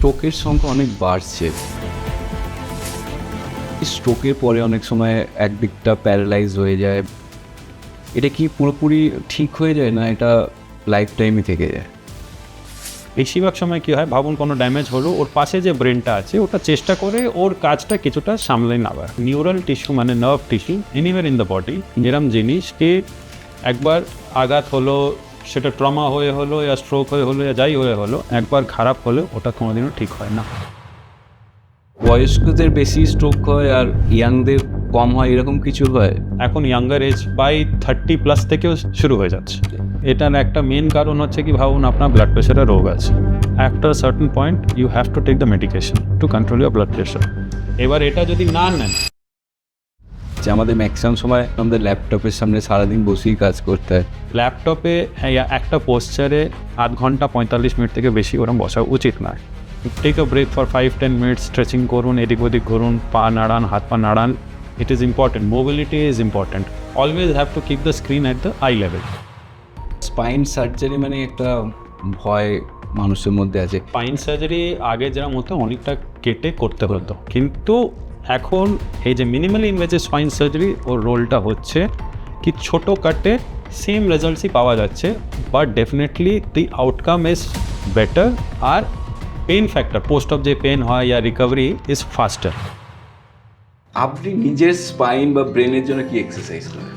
স্ট্রোকের সংখ্যা অনেক বাড়ছে। স্ট্রোকের পরে অনেক সময় একদিকটা প্যারালাইজ হয়ে যায়। এটা কি পুরোপুরি ঠিক হয়ে যায় না এটা লাইফ টাইমই থেকে যায়? বেশিরভাগ সময় কী হয়, ভাবুন কোনো ড্যামেজ হলো, ওর পাশে যে ব্রেনটা আছে ওটা চেষ্টা করে ওর কাজটা কিছুটা সামলে নেওয়ার। নিউরাল টিস্যু মানে nerve tissue anywhere in the body, এরম জিনিসকে একবার আঘাত হলো, সেটা ট্রমা হয়ে হলো या স্ট্রোক হয়ে হলো या যাই হয়ে হলো, একবার খারাপ হলে ওটা কোনোদিনও ঠিক হয় না। বয়স্কদের বেশি স্ট্রোক হয় আর ইয়াংদের কম হয়, এরকম কিছু হয়? এখন ইয়াঙ্গার এজ বাই 30+ থেকেও শুরু হয়ে যাচ্ছে। এটার একটা মেন কারণ হচ্ছে কি, ভাবুন আপনার ব্লাড প্রেশারের রোগ আছে, after certain point you have to take the medication to control your blood pressure. এবার এটা যদি না নেন, যে আমাদের ম্যাক্সিমাম সময় আমাদের ল্যাপটপের সামনে সারাদিন বসেই কাজ করতে হয়। ল্যাপটপে একটা পোস্চারে 8 ঘন্টা 45 মিনিট থেকে বেশি ওরম বসা উচিত নয়। Take a break for 5-10 minutes, stretching করুন, এদিক ওদিক ঘুরুন, পা নাড়ান, হাত পা নাড়ান। It is important, mobility is important. Always have to keep the screen at the eye level. Spine surgery মানে একটা ভয় মানুষের মধ্যে আছে। স্পাইন সার্জারি আগে যেরকম হতো অনেকটা কেটে করতে হতো, কিন্তু এখন এই যে মিনিমালি ইনভেসিভ স্পাইন সার্জারি ওর রোলটা হচ্ছে কি ছোট কাটে সেম রেজাল্টসই পাওয়া যাচ্ছে, but definitely the outcome is better, আর পেন ফ্যাক্টর পোস্ট অফ যে পেন হয় ইয়া রিকভারি ইজ ফাস্টার। আপনি নিজের স্পাইন বা ব্রেনের জন্য কি এক্সারসাইজ করেন?